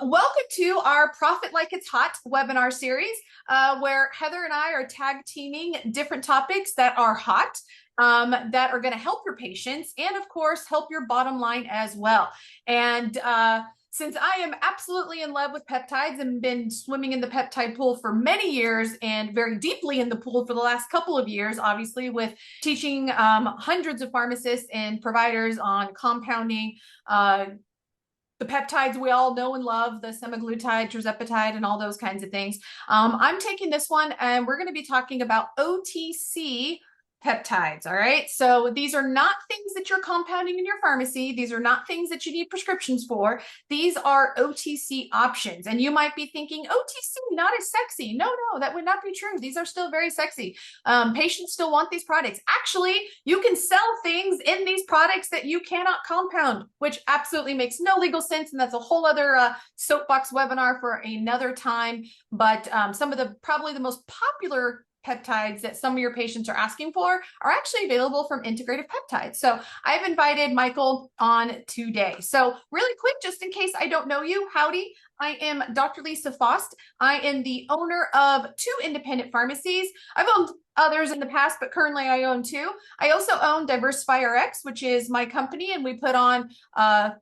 Welcome to our Profit Like It's Hot webinar series, where Heather and I are tag teaming different topics that are hot, that are going to help your patients and, of course, help your bottom line as well. And since I am absolutely in love with peptides and been swimming in the peptide pool for many years and very deeply in the pool for the last couple of years, obviously, with teaching hundreds of pharmacists and providers on compounding, the peptides we all know and love, the semaglutide, tirzepatide, and all those kinds of things. I'm taking this one and we're going to be talking about OTC peptides. All right. So these are not things that you're compounding in your pharmacy. These are not things that you need prescriptions for. These are OTC options. And you might be thinking, OTC, not as sexy. No, that would not be true. These are still very sexy. Patients still want these products. Actually, you can sell things in these products that you cannot compound, which absolutely makes no legal sense. And that's a whole other soapbox webinar for another time. But some of the probably the most popular peptides that some of your patients are asking for are actually available from Integrative Peptides. So I've invited Michael on today. So really quick, just in case I don't know you, howdy. I am Dr. Lisa Faast. I am the owner of 2 independent pharmacies. I've owned others in the past, but currently I own 2. I also own DiversifyRx, which is my company, and we put on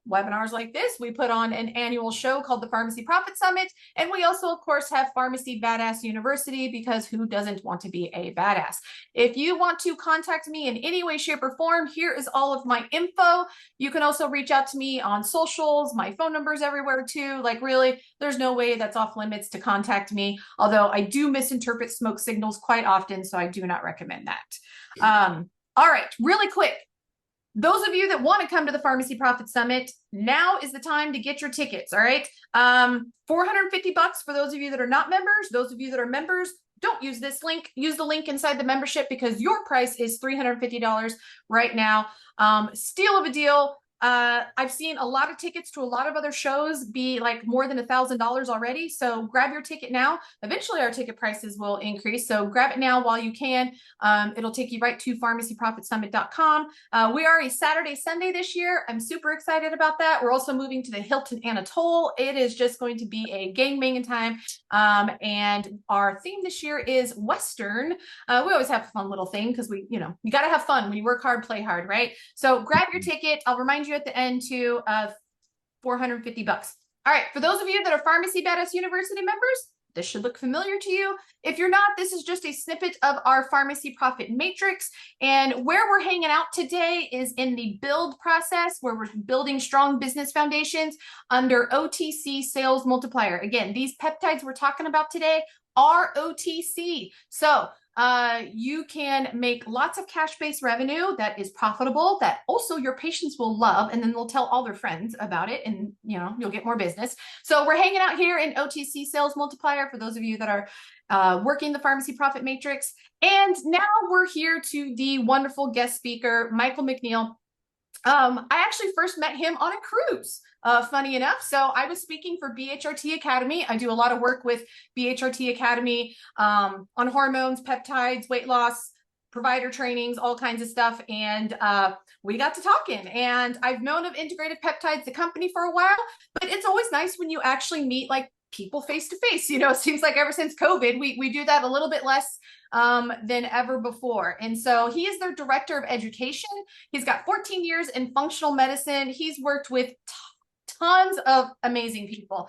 webinars like this. We put on an annual show called the Pharmacy Profit Summit, and we also, of course, have Pharmacy Badass University, because who doesn't want to be a badass? If you want to contact me in any way, shape, or form, here is all of my info. You can also reach out to me on socials. My phone number is everywhere too. Like, really, there's no way that's off limits to contact me, although I do misinterpret smoke signals quite often, so I do not recommend that. All right, really quick. Those of you that want to come to the Pharmacy Profit Summit, now is the time to get your tickets, all right? $450 for those of you that are not members. Those of you that are members, don't use this link. Use the link inside the membership, because your price is $350 right now. Steal of a deal. I've seen a lot of tickets to a lot of other shows be like more than $1,000 already. So grab your ticket now. Eventually our ticket prices will increase. So grab it now while you can. It'll take you right to pharmacyprofitsummit.com. We are a Saturday, Sunday this year. I'm super excited about that. We're also moving to the Hilton Anatole. It is just going to be a gangbanging time. And our theme this year is Western. We always have a fun little thing, because you got to have fun. When you work hard, play hard, right? So grab your ticket. I'll remind you at the end too of $450. All right, for those of you that are Pharmacy Badass University members, this should look familiar to you. If you're not, this is just a snippet of our pharmacy profit matrix. And where we're hanging out today is in the build process, where we're building strong business foundations under OTC sales multiplier. Again, these peptides we're talking about today are OTC. So you can make lots of cash-based revenue that is profitable, that also your patients will love, and then they'll tell all their friends about it, and you'll get more business. So we're hanging out here in OTC Sales Multiplier for those of you that are working the Pharmacy Profit Matrix. And now we're here to the wonderful guest speaker, Michael McNeal. I actually first met him on a cruise, funny enough. So I was speaking for BHRT Academy. I do a lot of work with BHRT Academy on hormones, peptides, weight loss, provider trainings, all kinds of stuff. And we got to talking. And I've known of Integrative Peptides, the company, for a while, but it's always nice when you actually meet like people face to face. It seems like ever since COVID, we do that a little bit less than ever before. And so he is their director of education. He's got 14 years in functional medicine. He's worked with tons of amazing people.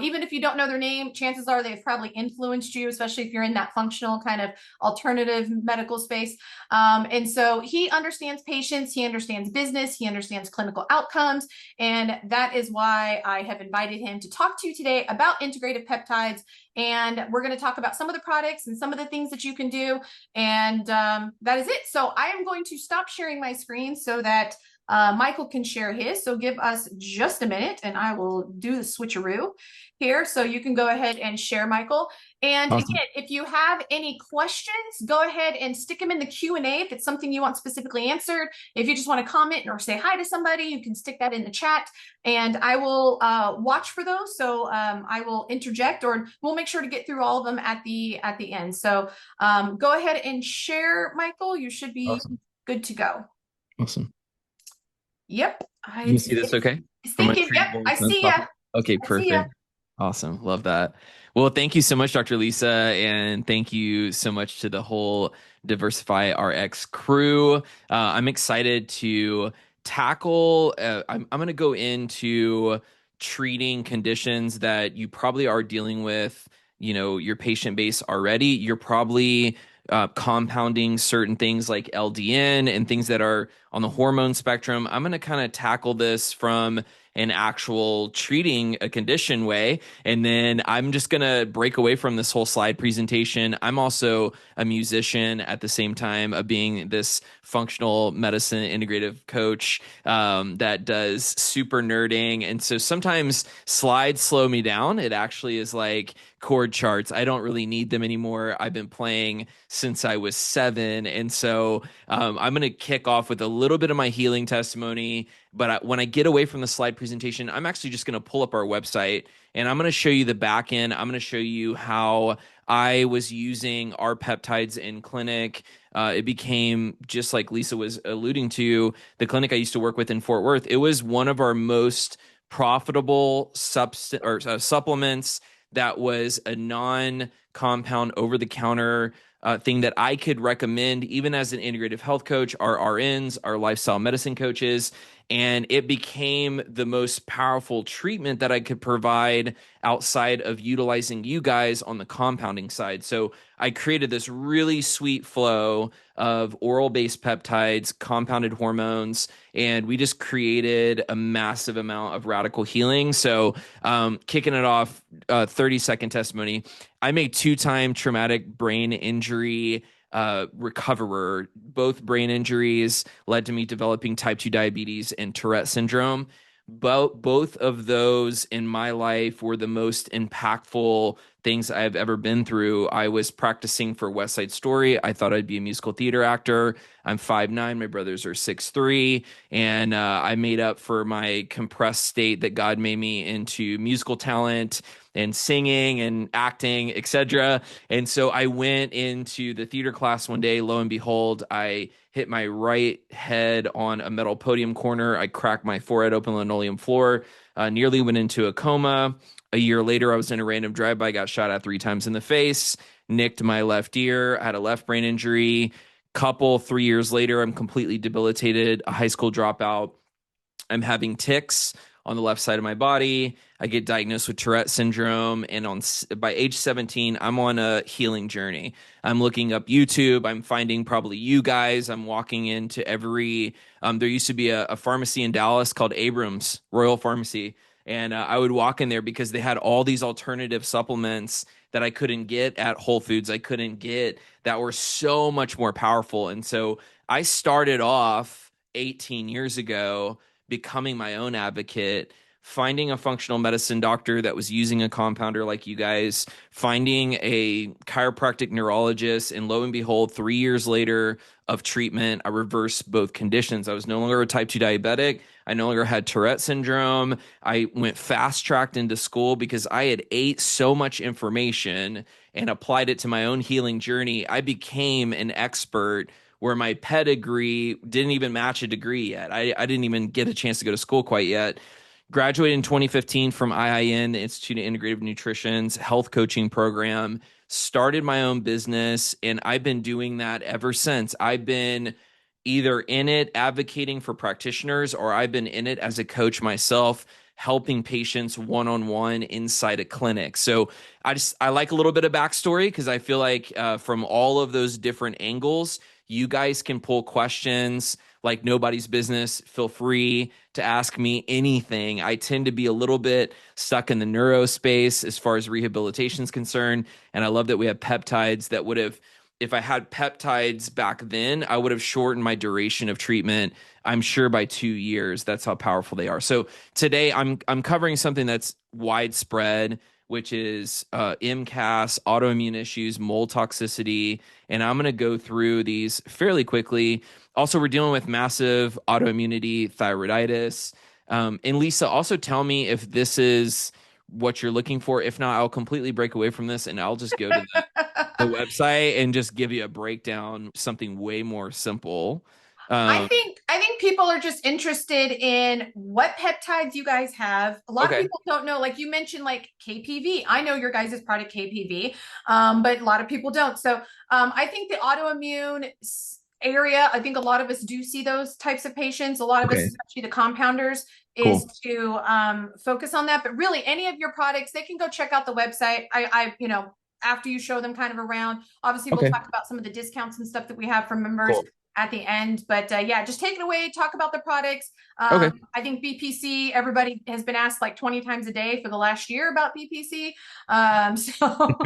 Even if you don't know their name, chances are they've probably influenced you, especially if you're in that functional kind of alternative medical space. And so he understands patients, he understands business, he understands clinical outcomes. And that is why I have invited him to talk to you today about integrative peptides. And we're going to talk about some of the products and some of the things that you can do. And that is it. So I am going to stop sharing my screen so that Michael can share his. So give us just a minute and I will do the switcheroo here. So you can go ahead and share, Michael. And awesome. Again, if you have any questions, go ahead and stick them in the Q&A if it's something you want specifically answered. If you just want to comment or say hi to somebody, you can stick that in the chat and I will watch for those. So I will interject, or we'll make sure to get through all of them at the end. So go ahead and share, Michael. You should be awesome. Good to go. Awesome. Yep. You see this okay? It's thinking, yep, I see ya. Okay, perfect. Awesome. Love that. Well, thank you so much, Dr. Lisa, and thank you so much to the whole Diversify RX crew. I'm excited to tackle, I'm going to go into treating conditions that you probably are dealing with, your patient base already. You're probably compounding certain things like LDN and things that are on the hormone spectrum. I'm going to kind of tackle this from an actual treating a condition way. And then I'm just going to break away from this whole slide presentation. I'm also a musician at the same time of being this functional medicine integrative coach that does super nerding. And so sometimes slides slow me down. It actually is like chord charts. I don't really need them anymore. I've been playing since I was 7. And so I'm going to kick off with a little bit of my healing testimony. But when I get away from the slide presentation, I'm actually just going to pull up our website and I'm going to show you the back end. I'm going to show you how I was using our peptides in clinic. It became, just like Lisa was alluding to, the clinic I used to work with in Fort Worth. It was one of our most profitable supplements that was a non-compound over-the-counter thing that I could recommend even as an integrative health coach, our RNs, our lifestyle medicine coaches. And it became the most powerful treatment that I could provide outside of utilizing you guys on the compounding side. So I created this really sweet flow of oral-based peptides, compounded hormones, and we just created a massive amount of radical healing. So kicking it off, 30-second testimony. I'm a 2-time traumatic brain injury recoverer. Both brain injuries led to me developing type 2 diabetes and Tourette syndrome. Both of those in my life were the most impactful things I've ever been through. I was practicing for West Side Story. I thought I'd be a musical theater actor. I'm 5'9". My brothers are 6'3". And I made up for my compressed state that God made me into musical talent and singing and acting, etc. And so I went into the theater class one day. Lo and behold, I hit my right head on a metal podium corner. I cracked my forehead open linoleum floor, nearly went into a coma. A year later, I was in a random drive-by, got shot at 3 times in the face, nicked my left ear, had a left brain injury. 3 years later, I'm completely debilitated, a high school dropout. I'm having tics on the left side of my body. I get diagnosed with Tourette syndrome, and by age 17, I'm on a healing journey. I'm looking up YouTube. I'm finding probably you guys. I'm walking into every. There used to be a pharmacy in Dallas called Abrams Royal Pharmacy, and I would walk in there because they had all these alternative supplements that I couldn't get at Whole Foods. I couldn't get that were so much more powerful, and so I started off 18 years ago becoming my own advocate, finding a functional medicine doctor that was using a compounder like you guys, finding a chiropractic neurologist, and lo and behold, 3 years later of treatment, I reversed both conditions. I was no longer a type 2 diabetic. I no longer had Tourette syndrome. I went fast tracked into school because I had ate so much information and applied it to my own healing journey. I became an expert where my pedigree didn't even match a degree yet. I didn't even get a chance to go to school quite yet. Graduated in 2015 from IIN, the Institute of Integrative Nutrition's health coaching program, started my own business, and I've been doing that ever since. I've been either in it advocating for practitioners, or I've been in it as a coach myself, helping patients one-on-one inside a clinic. So I like a little bit of backstory because I feel like from all of those different angles, you guys can pull questions like nobody's business. Feel free to ask me anything. I tend to be a little bit stuck in the neuro space as far as rehabilitation is concerned. And I love that we have peptides that would have, if I had peptides back then, I would have shortened my duration of treatment, I'm sure, by 2 years. That's how powerful they are. So today I'm covering something that's widespread, which is MCAS, autoimmune issues, mold toxicity. And I'm going to go through these fairly quickly. Also, we're dealing with massive autoimmunity, thyroiditis. And Lisa, also tell me if this is what you're looking for. If not, I'll completely break away from this and I'll just go to the website and just give you a breakdown, something way more simple. I think people are just interested in what peptides you guys have. A lot of Okay, people don't know, like you mentioned, like KPV. I know your guys' product KPV, but a lot of people don't. So I think the autoimmune area, I think a lot of us do see those types of patients. A lot of us, okay, especially the compounders, is cool. to focus on that. But really, any of your products, they can go check out the website. After you show them kind of around, obviously we'll Okay, talk about some of the discounts and stuff that we have for members cool. at the end. But yeah, just take it away, talk about the products. Okay. I think BPC, everybody has been asked like 20 times a day for the last year about BPC. So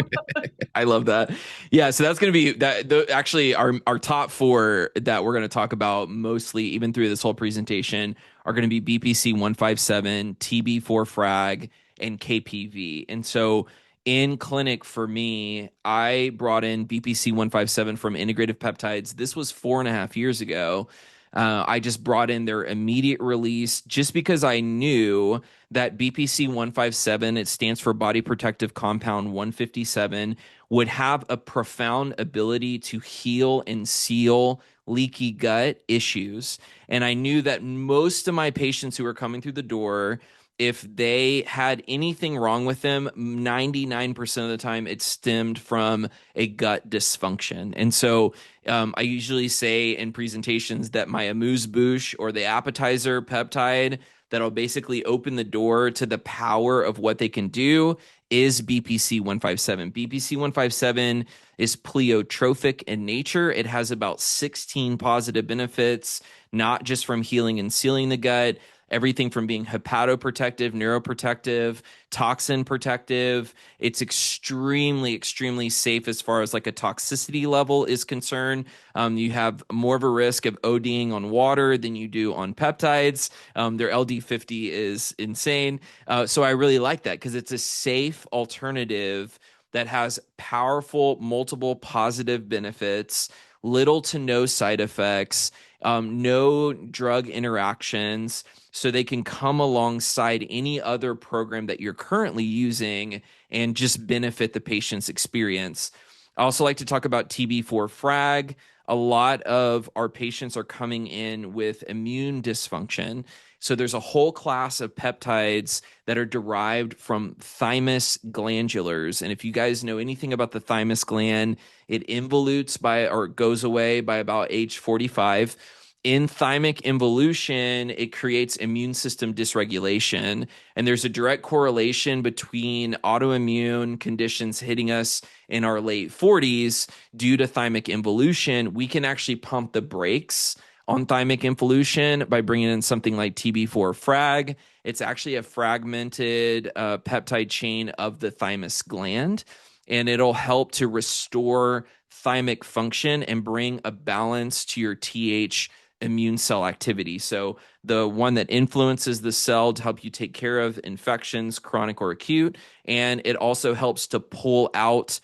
I love that. Yeah, so that's going to be that. Actually, our top four that we're going to talk about mostly, even through this whole presentation, are going to be BPC 157, TB4 frag, and KPV. And so, in clinic for me, I brought in BPC 157 from Integrative Peptides. This was 4.5 years ago. I just brought in their immediate release just because I knew that BPC 157, it stands for Body Protective Compound 157, would have a profound ability to heal and seal leaky gut issues. And I knew that most of my patients who were coming through the door, if they had anything wrong with them, 99% of the time it stemmed from a gut dysfunction. And so I usually say in presentations that my amuse bouche or the appetizer peptide that'll basically open the door to the power of what they can do is BPC 157. BPC 157 is pleiotropic in nature. It has about 16 positive benefits, not just from healing and sealing the gut, everything from being hepatoprotective, neuroprotective, toxin protective. It's extremely, extremely safe as far as like a toxicity level is concerned. You have more of a risk of ODing on water than you do on peptides. Their LD50 is insane. So I really like that because it's a safe alternative that has powerful, multiple positive benefits, little to no side effects, no drug interactions, so they can come alongside any other program that you're currently using and just benefit the patient's experience. I also like to talk about TB4 frag. A lot of our patients are coming in with immune dysfunction. So there's a whole class of peptides that are derived from thymus glandulars. And if you guys know anything about the thymus gland, it involutes by or goes away by about age 45. In thymic involution, it creates immune system dysregulation. And there's a direct correlation between autoimmune conditions hitting us in our late 40s due to thymic involution. We can actually pump the brakes on thymic involution by bringing in something like TB4 frag. It's actually a fragmented peptide chain of the thymus gland, and it'll help to restore thymic function and bring a balance to your TH immune cell activity. So the one that influences the cell to help you take care of infections, chronic or acute, and it also helps to pull out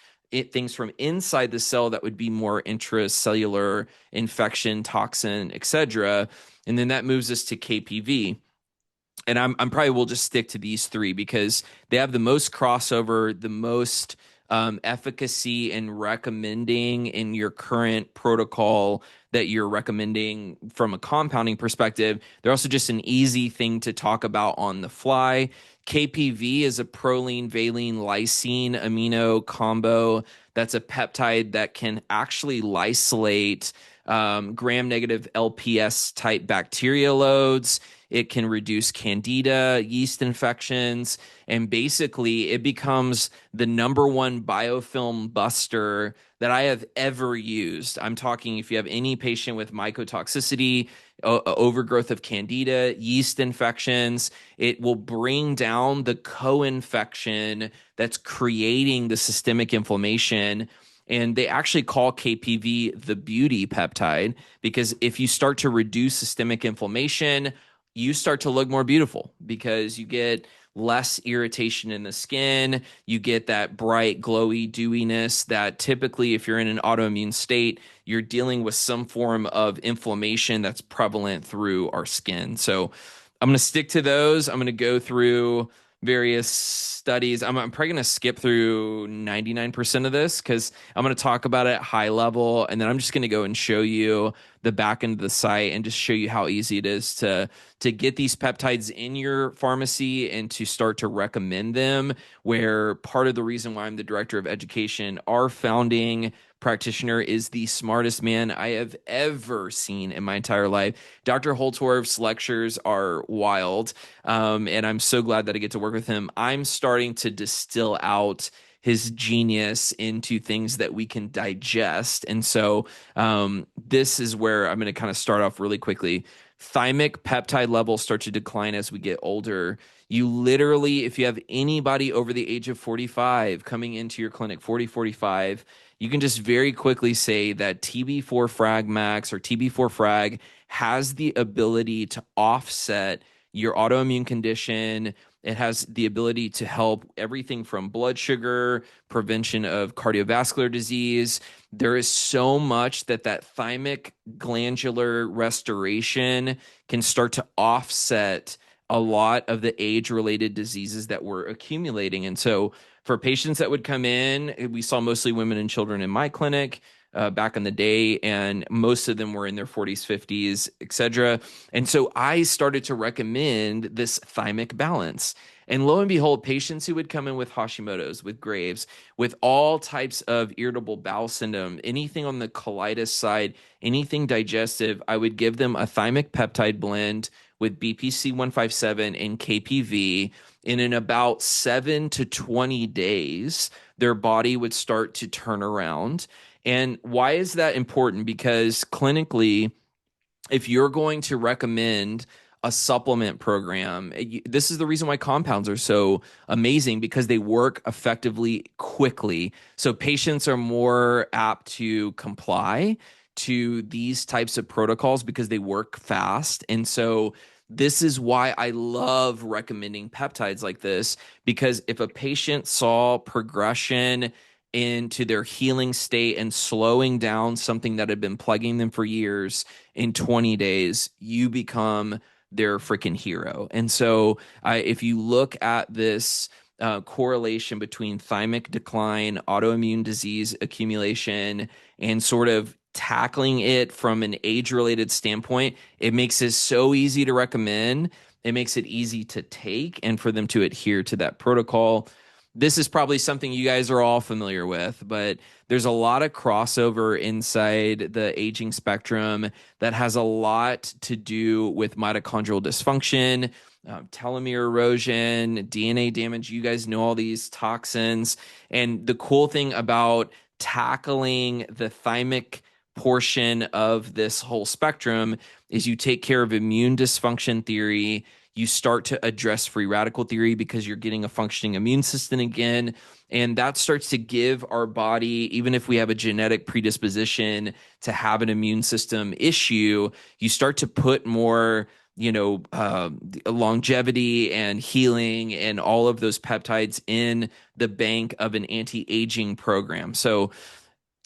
things from inside the cell that would be more intracellular infection, toxin, etc. And then that moves us to KPV. And I'm probably will just stick to these three because they have the most crossover, the most efficacy in recommending in your current protocol that you're recommending from a compounding perspective. They're also just an easy thing to talk about on the fly. KPV is a proline, valine, lysine amino combo. That's a peptide that can actually lysate gram-negative LPS type bacteria loads. It can reduce candida, yeast infections, and basically it becomes the number one biofilm buster that I have ever used. I'm talking if you have any patient with mycotoxicity, overgrowth of candida, yeast infections, it will bring down the co-infection that's creating the systemic inflammation. And they actually call KPV the beauty peptide because if you start to reduce systemic inflammation, you start to look more beautiful because you get less irritation in the skin. You get that bright, glowy dewiness that typically, if you're in an autoimmune state, you're dealing with some form of inflammation that's prevalent through our skin. So I'm going to stick to those. I'm going to go through various studies. I'm probably going to skip through 99% of this because I'm going to talk about it high level. And then I'm just going to go and show you the back end of the site and just show you how easy it is to get these peptides in your pharmacy and to start to recommend them. Where part of the reason why I'm the director of education, our founding practitioner is the smartest man I have ever seen in my entire life. Dr. Holtorf's lectures are wild, and I'm so glad that I get to work with him. I'm starting to distill out his genius into things that we can digest. And so this is where I'm going to kind of start off really quickly. Thymic peptide levels start to decline as we get older. You literally, if you have anybody over the age of 45 coming into your clinic, 40, 45, you can just very quickly say that TB4 Frag Max or TB4 Frag has the ability to offset your autoimmune condition. It has the ability to help everything from blood sugar, prevention of cardiovascular disease. There is so much that thymic glandular restoration can start to offset a lot of the age-related diseases that we're accumulating. And so for patients that would come in, we saw mostly women and children in my clinic back in the day, and most of them were in their 40s, 50s, etc. And so I started to recommend this thymic balance. And lo and behold, patients who would come in with Hashimoto's, with Graves, with all types of irritable bowel syndrome, anything on the colitis side, anything digestive, I would give them a thymic peptide blend with BPC 157 and KPV. And in about 7 to 20 days, their body would start to turn around. And why is that important? Because clinically, if you're going to recommend a supplement program, this is the reason why compounds are so amazing, because they work effectively quickly. So patients are more apt to comply to these types of protocols because they work fast. And so this is why I love recommending peptides like this, because if a patient saw progression into their healing state and slowing down something that had been plaguing them for years in 20 days, you become their freaking hero. And so if you look at this correlation between thymic decline, autoimmune disease accumulation, and sort of tackling it from an age-related standpoint, it makes it so easy to recommend. It makes it easy to take and for them to adhere to that protocol. This is probably something you guys are all familiar with, but there's a lot of crossover inside the aging spectrum that has a lot to do with mitochondrial dysfunction, telomere erosion, DNA damage. You guys know all these toxins. And the cool thing about tackling the thymic portion of this whole spectrum is you take care of immune dysfunction theory. You start to address free radical theory because you're getting a functioning immune system again. And that starts to give our body, even if we have a genetic predisposition to have an immune system issue, you start to put more, longevity and healing and all of those peptides in the bank of an anti-aging program. So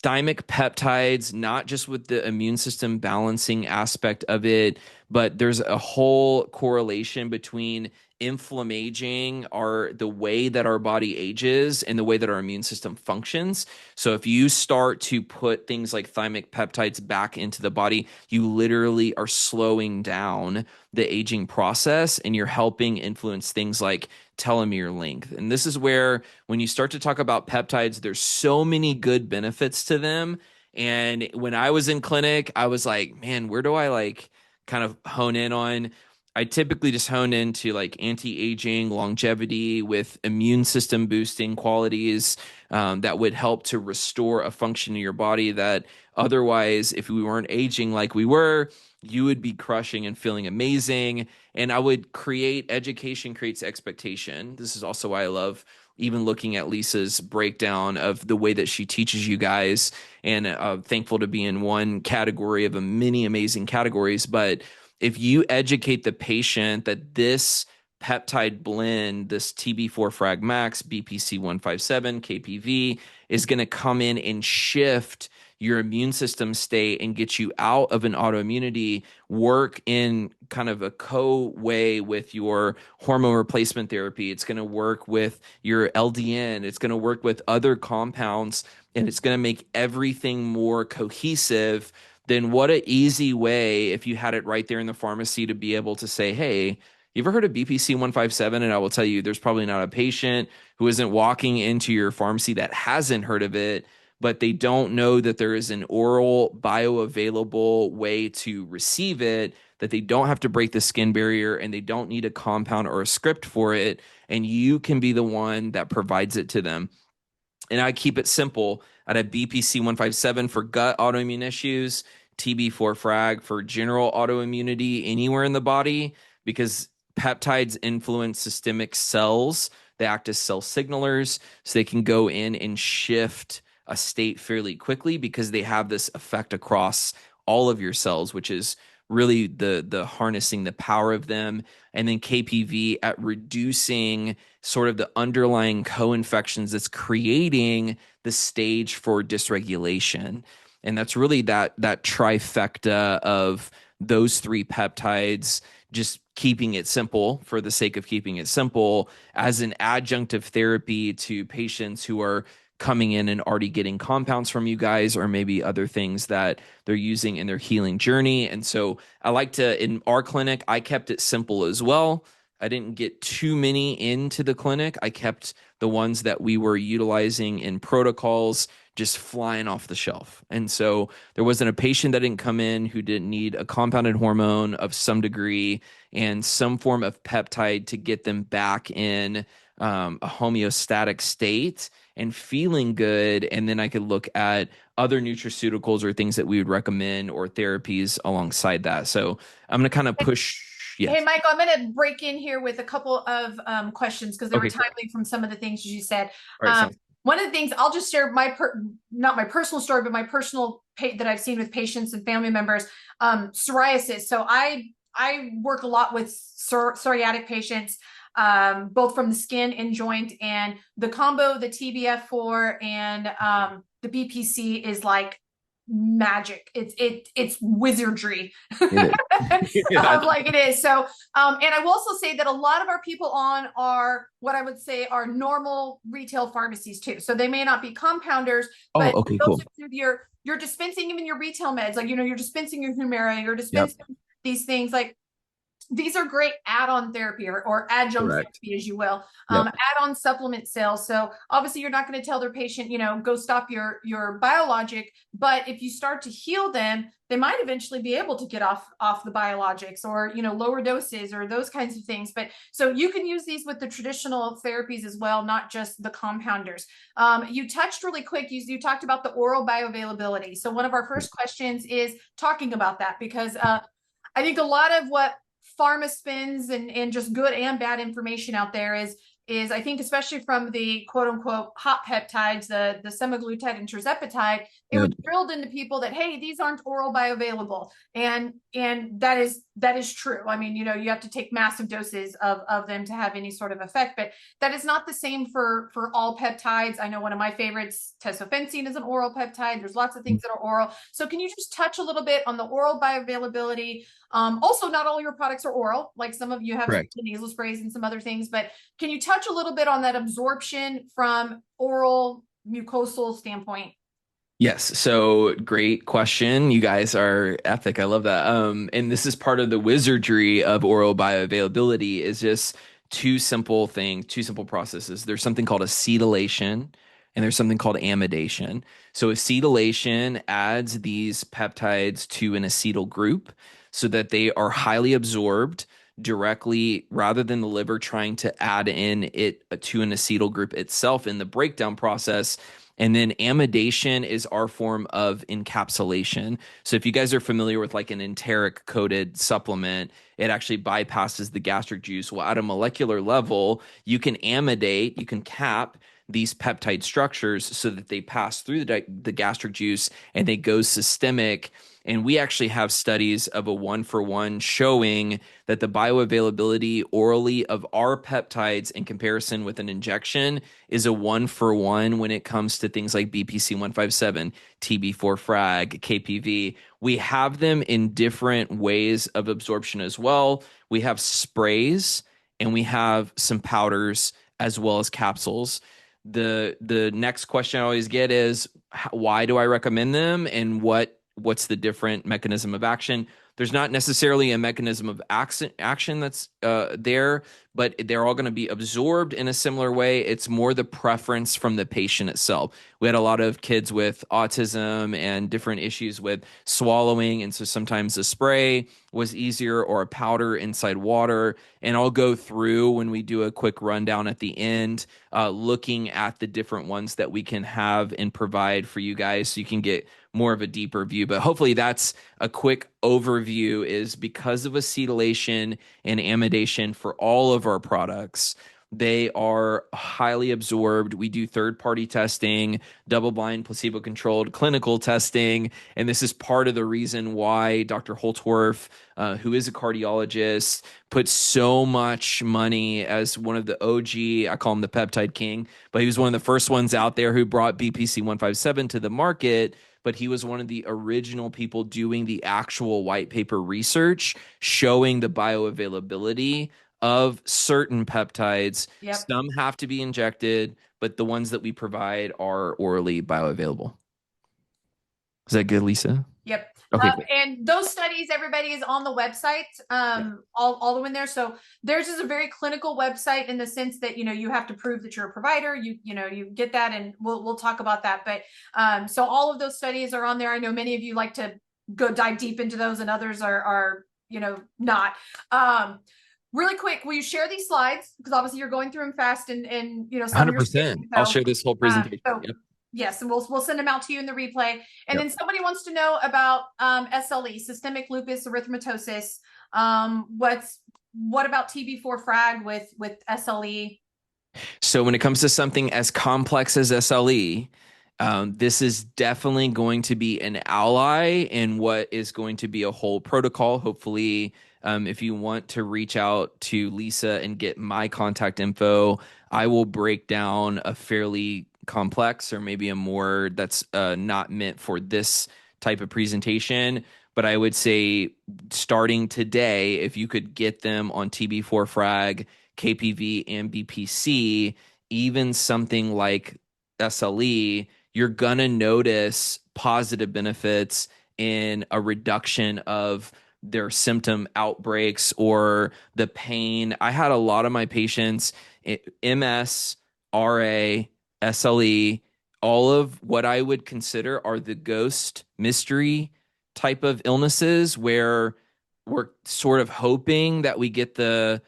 thymic peptides, not just with the immune system balancing aspect of it, but there's a whole correlation between inflammaging the way that our body ages and the way that our immune system functions. So if you start to put things like thymic peptides back into the body, you literally are slowing down the aging process and you're helping influence things like telomere length. And this is where, when you start to talk about peptides, there's so many good benefits to them. And when I was in clinic, I was like, man, where do I kind of hone in on? I typically just hone into anti-aging, longevity with immune system boosting qualities that would help to restore a function in your body that otherwise, if we weren't aging like we were, you would be crushing and feeling amazing. And I would create education creates expectation. This is also why I love even looking at Lisa's breakdown of the way that she teaches you guys, and thankful to be in one category of a many amazing categories. But if you educate the patient that this peptide blend, this TB4 Frag Max, BPC 157, KPV, is going to come in and shift your immune system state and get you out of an autoimmunity, work in kind of a co-way with your hormone replacement therapy. It's going to work with your LDN. It's going to work with other compounds, and it's going to make everything more cohesive. then what an easy way if you had it right there in the pharmacy to be able to say, hey, you ever heard of BPC 157? And I will tell you, there's probably not a patient who isn't walking into your pharmacy that hasn't heard of it, but they don't know that there is an oral bioavailable way to receive it, that they don't have to break the skin barrier and they don't need a compound or a script for it. And you can be the one that provides it to them. And I keep it simple. I'd have BPC 157 for gut autoimmune issues, TB4 frag for general autoimmunity anywhere in the body, because peptides influence systemic cells. They act as cell signalers, so they can go in and shift a state fairly quickly because they have this effect across all of your cells, which is really the harnessing the power of them. And then KPV at reducing sort of the underlying co-infections that's creating the stage for dysregulation. And that's really that trifecta of those three peptides, just keeping it simple for the sake of keeping it simple as an adjunctive therapy to patients who are coming in and already getting compounds from you guys, or maybe other things that they're using in their healing journey. And so I like to, in our clinic, I kept it simple as well. I didn't get too many into the clinic. I kept the ones that we were utilizing in protocols just flying off the shelf. And so there wasn't a patient that didn't come in who didn't need a compounded hormone of some degree and some form of peptide to get them back in a homeostatic state and feeling good. And then I could look at other nutraceuticals or things that we would recommend or therapies alongside that. So I'm going to kind of push. Hey, Yes. Michael, I'm going to break in here with a couple of questions because they were Okay, cool. timely from some of the things you said. All right. Sounds One of the things I'll just share not my personal story, but my personal that I've seen with patients and family members, psoriasis. So I work a lot with psoriatic patients, both from the skin and joint, and the combo, the TBF4 and the BPC is like magic. It's wizardry. it. Yeah. Like it is. So, and I will also say that a lot of our people on are what I would say are normal retail pharmacies too. So they may not be compounders, Oh, but okay, those cool. of you're dispensing even your retail meds, like you're dispensing your Humira, you're Yep. dispensing these things like these are great add-on therapy or adjunct Correct. therapy, as you will, Yep. add-on supplement sales. So obviously you're not going to tell their patient, go stop your biologic, but if you start to heal them, they might eventually be able to get off the biologics or, lower doses or those kinds of things. But so you can use these with the traditional therapies as well, not just the compounders. You touched really quick, you talked about the oral bioavailability. So one of our first questions is talking about that because I think a lot of what pharma spins and just good and bad information out there is I think especially from the quote unquote hot peptides, the semaglutide and tirzepatide, it was Yep. drilled into people that, hey, these aren't oral bioavailable. And that is true. I mean, you have to take massive doses of them to have any sort of effect, but that is not the same for all peptides. I know one of my favorites, tesofensine, is an oral peptide. There's lots of things that are oral. So can you just touch a little bit on the oral bioavailability? Also, not all your products are oral, like some of you have Correct. nasal sprays and some other things, but can you touch a little bit on that absorption from oral mucosal standpoint? Yes. So great question. You guys are epic. I love that. And this is part of the wizardry of oral bioavailability is just two simple processes. There's something called acetylation and there's something called amidation. So acetylation adds these peptides to an acetyl group so that they are highly absorbed directly rather than the liver trying to add in it to an acetyl group itself in the breakdown process. And then amidation is our form of encapsulation. So if you guys are familiar with like an enteric coated supplement, it actually bypasses the gastric juice. Well, at a molecular level, you can amidate, you can cap these peptide structures so that they pass through the gastric juice and they go systemic. And we actually have studies of a 1-for-1 showing that the bioavailability orally of our peptides in comparison with an injection is a 1-for-1 when it comes to things like BPC 157, TB4 frag, KPV. We have them in different ways of absorption as well. We have sprays and we have some powders as well as capsules. The next question I always get is why do I recommend them and what what's the different mechanism of action. There's not necessarily a mechanism of action that's there, but they're all going to be absorbed in a similar way. It's more the preference from the patient itself. We had a lot of kids with autism and different issues with swallowing, and so sometimes a spray was easier or a powder inside water. And I'll go through when we do a quick rundown at the end, looking at the different ones that we can have and provide for you guys so you can get more of a deeper view. But hopefully that's a quick overview, is because of acetylation and amidation for all of our products. They are highly absorbed. We do third-party testing, double-blind, placebo-controlled clinical testing, and this is part of the reason why Dr. Holtorf, who is a cardiologist, put so much money as one of the OG, I call him the peptide king, but he was one of the first ones out there who brought BPC 157 to the market. But he was one of the original people doing the actual white paper research showing the bioavailability of certain peptides. Yep. Some have to be injected, but the ones that we provide are orally bioavailable. Is that good, Lisa? Yep. Okay, cool. And those studies, everybody, is on the website, all the way in there. So theirs is a very clinical website in the sense that, you have to prove that you're a provider. You get that, and we'll talk about that. But so all of those studies are on there. I know many of you like to go dive deep into those, and others are not. Really quick, will you share these slides? Because obviously you're going through them fast, and some of your 100%. I'll share this whole presentation. Yep. Yes, and we'll send them out to you in the replay. And then somebody wants to know about SLE, systemic lupus erythematosus. What about TB4 frag with SLE? So when it comes to something as complex as SLE, this is definitely going to be an ally in what is going to be a whole protocol. Hopefully, if you want to reach out to Lisa and get my contact info, I will break down a fairly complex, or maybe a more that's not meant for this type of presentation. But I would say starting today, if you could get them on TB4 frag, KPV, and BPC, even something like SLE, you're going to notice positive benefits in a reduction of their symptom outbreaks or the pain. I had a lot of my patients, MS, RA, SLE, all of what I would consider are the ghost mystery type of illnesses, where we're sort of hoping that we get the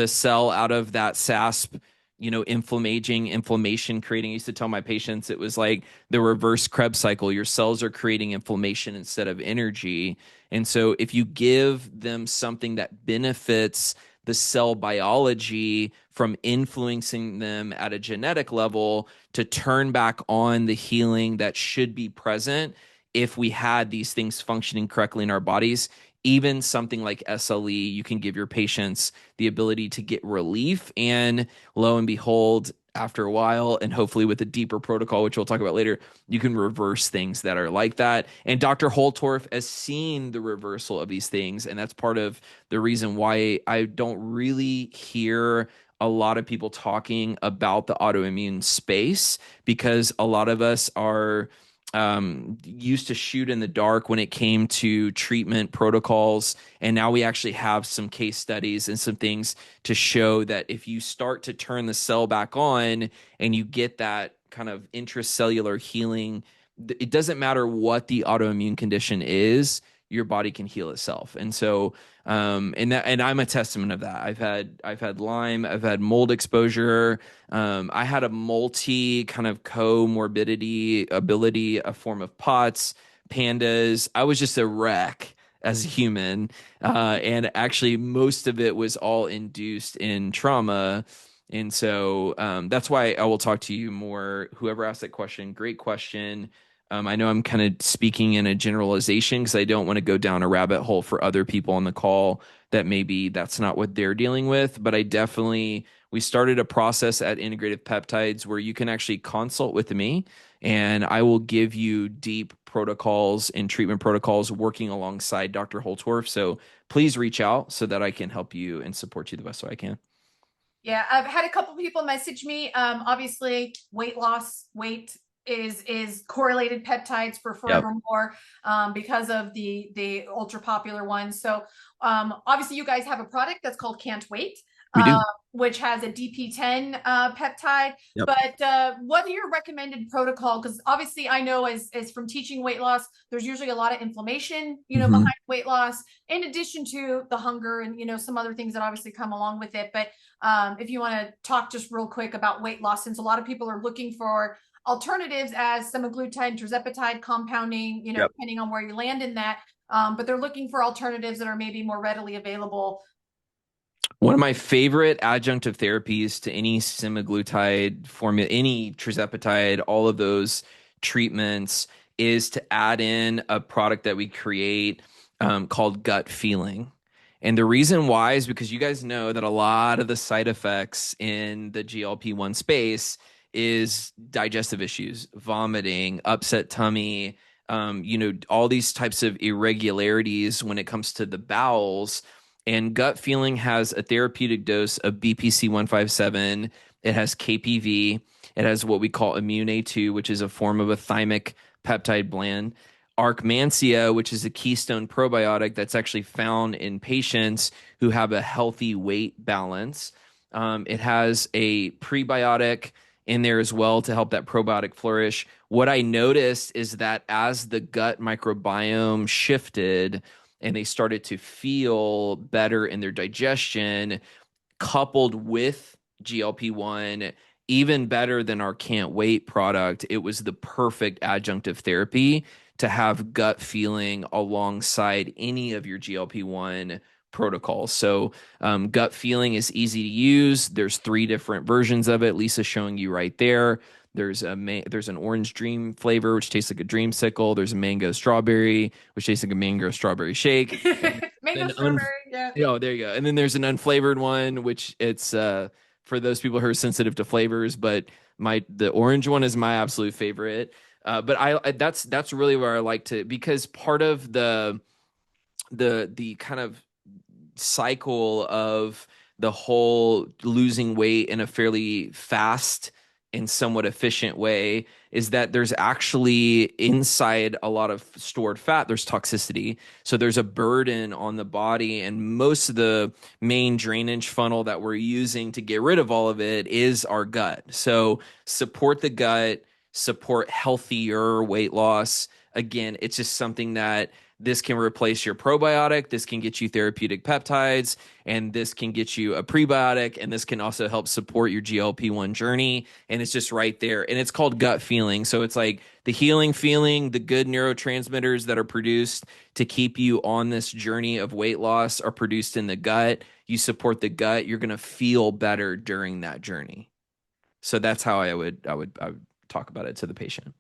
cell out of that SASP, inflammation creating. I used to tell my patients it was like the reverse Krebs cycle. Your cells are creating inflammation instead of energy. And so if you give them something that benefits the cell biology from influencing them at a genetic level to turn back on the healing that should be present if we had these things functioning correctly in our bodies, even something like SLE, you can give your patients the ability to get relief. And lo and behold, after a while, and hopefully with a deeper protocol, which we'll talk about later, you can reverse things that are like that. And Dr. Holtorf has seen the reversal of these things. And that's part of the reason why I don't really hear a lot of people talking about the autoimmune space, because a lot of us are used to shoot in the dark when it came to treatment protocols. And now we actually have some case studies and some things to show that if you start to turn the cell back on and you get that kind of intracellular healing, it doesn't matter what the autoimmune condition is, your body can heal itself. And so, and I'm a testament of that. I've had Lyme, I've had mold exposure. I had a multi kind of comorbidity ability, a form of POTS, pandas. I was just a wreck as a human. And actually most of it was all induced in trauma. And so that's why I will talk to you more. Whoever asked that question, great question. I know I'm kind of speaking in a generalization because I don't want to go down a rabbit hole for other people on the call that maybe that's not what they're dealing with. But we started a process at Integrative Peptides where you can actually consult with me, and I will give you deep protocols and treatment protocols working alongside Dr. Holtorf. So please reach out so that I can help you and support you the best way I can. Yeah, I've had a couple people message me. Obviously, weight loss, weight is correlated peptides for Yep. forevermore, because of the ultra popular ones. So obviously you guys have a product that's called Can't Wait, We uh, do. which has a DP10 peptide. Yep. But what are your recommended protocol? Because obviously I know as from teaching weight loss, there's usually a lot of inflammation, Hmm. behind weight loss, in addition to the hunger and some other things that obviously come along with it. But if you want to talk just real quick about weight loss, since a lot of people are looking for alternatives as semaglutide, tirzepatide compounding, Yep. depending on where you land in that. But they're looking for alternatives that are maybe more readily available. One of my favorite adjunctive therapies to any semaglutide formula, any tirzepatide, all of those treatments is to add in a product that we create called gut feeling. And the reason why is because you guys know that a lot of the side effects in the GLP-1 space is digestive issues, vomiting, upset tummy, all these types of irregularities when it comes to the bowels. And gut feeling has a therapeutic dose of BPC 157. It has KPV. It has what we call Immune A2, which is a form of a thymic peptide blend. Archmansia, which is a keystone probiotic that's actually found in patients who have a healthy weight balance. It has a prebiotic in there as well to help that probiotic flourish. What I noticed is that as the gut microbiome shifted, and they started to feel better in their digestion, coupled with GLP-1, even better than our Can't Wait product. It was the perfect adjunctive therapy to have gut feeling alongside any of your GLP-1 protocols. So gut feeling is easy to use. There's 3 different versions of it. Lisa's showing you right there. There's an orange dream flavor, which tastes like a dreamsicle. There's a mango strawberry, which tastes like a mango strawberry shake. And Mango then strawberry, yeah. there you go. And then there's an unflavored one, which it's for those people who are sensitive to flavors. But the orange one is my absolute favorite. But that's really where I like to, because part of the kind of cycle of the whole losing weight in a fairly fast and somewhat efficient way is that there's actually inside a lot of stored fat, there's toxicity. So there's a burden on the body, and most of the main drainage funnel that we're using to get rid of all of it is our gut. So support the gut, support healthier weight loss. Again, it's just something that this can replace your probiotic. This can get you therapeutic peptides, and this can get you a prebiotic, and this can also help support your GLP-1 journey. And it's just right there. And it's called gut feeling. So it's like the healing feeling, the good neurotransmitters that are produced to keep you on this journey of weight loss are produced in the gut. You support the gut, you're going to feel better during that journey. So that's how I would talk about it to the patient.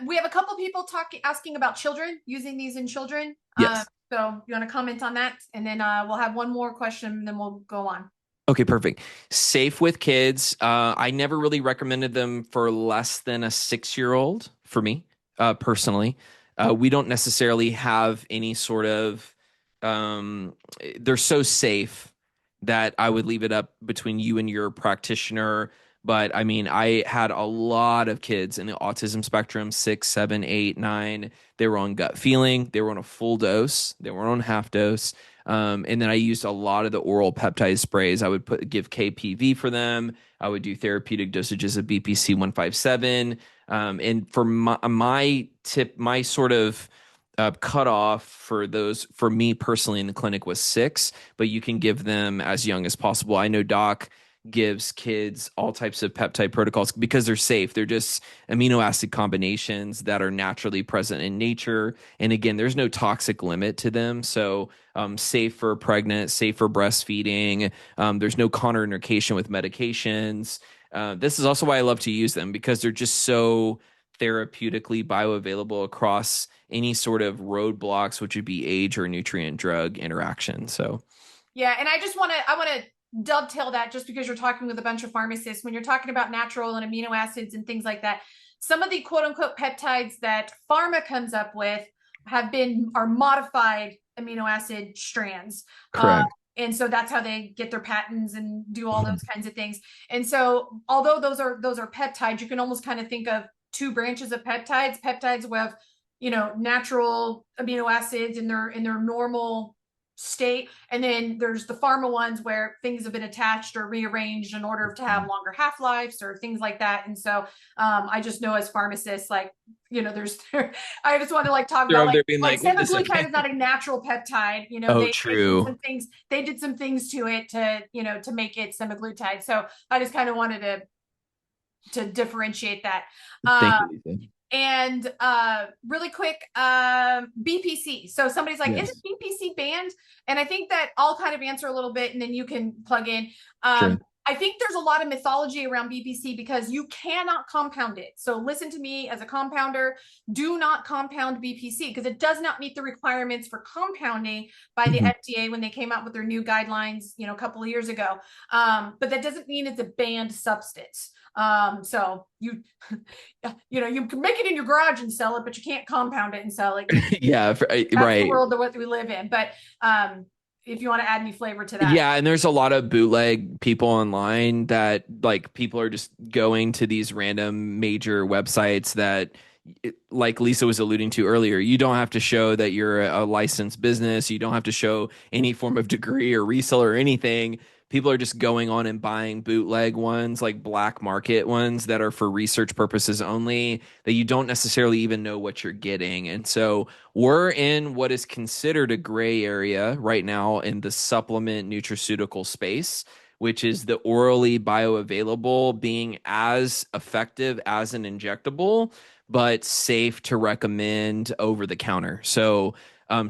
We have a couple people asking about children, using these in children. Yes. So you want to comment on that? And then we'll have one more question, and then we'll go on. Okay, perfect. Safe with kids. I never really recommended them for less than a 6-year-old for me, personally. We don't necessarily have any sort of, they're so safe that I would leave it up between you and your practitioner. But I mean, I had a lot of kids in the autism spectrum, 6, 7, 8, 9. They were on gut feeling. They were on a full dose. They were on half dose. And then I used a lot of the oral peptide sprays. I would give KPV for them. I would do therapeutic dosages of BPC 157. And for my sort of cutoff for those, for me personally in the clinic, was 6, but you can give them as young as possible. I know Doc gives kids all types of peptide protocols because they're safe. They're just amino acid combinations that are naturally present in nature. And again, there's no toxic limit to them. So safe for pregnant, safe for breastfeeding. There's no contraindication with medications. This is also why I love to use them, because they're just so therapeutically bioavailable across any sort of roadblocks, which would be age or nutrient drug interaction. So yeah, and I want to dovetail that, just because you're talking with a bunch of pharmacists, when you're talking about natural and amino acids and things like that, some of the quote unquote peptides that pharma comes up with are modified amino acid strands. correct. And so that's how they get their patents and do all those kinds of things. And so although those are peptides, you can almost kind of think of two branches of peptides. Peptides have, natural amino acids in their normal state, and then there's the pharma ones where things have been attached or rearranged in order to have longer half-lives or things like that. And so I just know as pharmacists, like, there's I just want to like talk They're about over like there being like, when this semaglutide okay? is not a natural peptide. Oh, They did true. some things, to it to, to make it semaglutide. So I just kind of wanted to differentiate that. Thank Uh, you, Lisa. and really quick, BPC. So somebody's like, isn't Yes. BPC banned? And I think that I'll kind of answer a little bit and then you can plug in. Sure. I think there's a lot of mythology around BPC because you cannot compound it. So listen to me as a compounder, do not compound BPC because it does not meet the requirements for compounding by the Mhm. FDA when they came out with their new guidelines, a couple of years ago. But that doesn't mean it's a banned substance. So you you can make it in your garage and sell it, but you can't compound it and sell it. Yeah, That's the right. world that we live in. But if you want to add any flavor to that. Yeah, and there's a lot of bootleg people online that like people are just going to these random major websites that like Lisa was alluding to earlier, you don't have to show that you're a licensed business. You don't have to show any form of degree or resale or anything. People are just going on and buying bootleg ones, like black market ones that are for research purposes only, that you don't necessarily even know what you're getting. And so we're in what is considered a gray area right now in the supplement nutraceutical space, which is the orally bioavailable being as effective as an injectable, but safe to recommend over the counter. So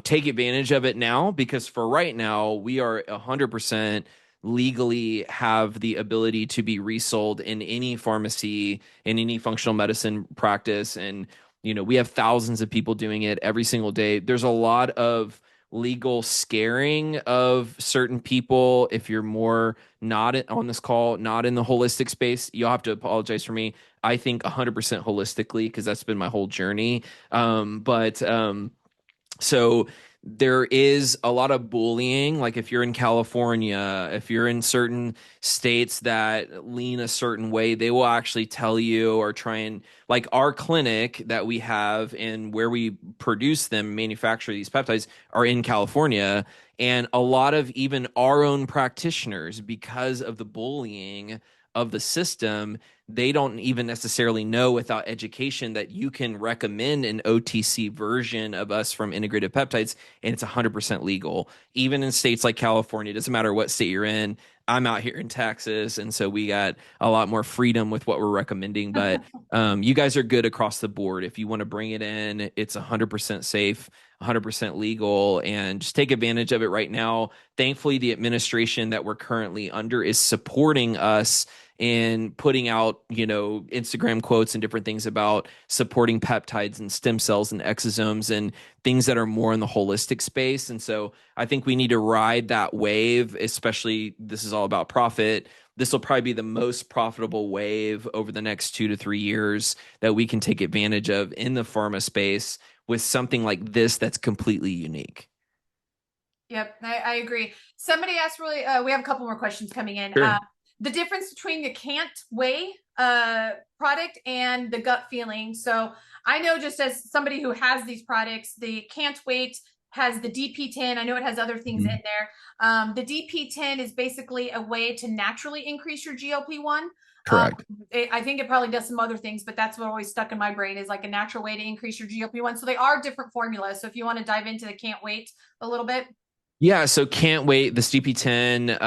take advantage of it now because for right now, we are 100% legally have the ability to be resold in any pharmacy, in any functional medicine practice. And, we have thousands of people doing it every single day. There's a lot of legal scaring of certain people. If you're more not on this call, not in the holistic space, you'll have to apologize for me. I think 100% holistically because that's been my whole journey. But so there is a lot of bullying. Like if you're in California, if you're in certain states that lean a certain way, they will actually tell you or try and like our clinic that we have and where we produce them, manufacture these peptides are in California. And a lot of even our own practitioners, because of the bullying of the system, they don't even necessarily know without education that you can recommend an OTC version of us from Integrative Peptides and it's 100% legal. Even in states like California, it doesn't matter what state you're in. I'm out here in Texas, and so we got a lot more freedom with what we're recommending. But you guys are good across the board. If you want to bring it in, it's 100% safe, 100% legal, and just take advantage of it right now. Thankfully, the administration that we're currently under is supporting us in putting out, Instagram quotes and different things about supporting peptides and stem cells and exosomes and things that are more in the holistic space. And so I think we need to ride that wave, especially this is all about profit. This will probably be the most profitable wave over the next 2 to 3 years that we can take advantage of in the pharma space with something like this that's completely unique. Yep, I agree. Somebody asked really, we have a couple more questions coming in. Sure. The difference between the can't weigh product and the gut feeling. So I know just as somebody who has these products, the can't wait has the DP10. I know it has other things in Mhm. there. The DP10 is basically a way to naturally increase your GLP-1. Correct. I think it probably does some other things, but that's what always stuck in my brain is like a natural way to increase your GLP-1. So they are different formulas. So if you want to dive into the can't wait a little bit. Yeah, so can't wait. The CP10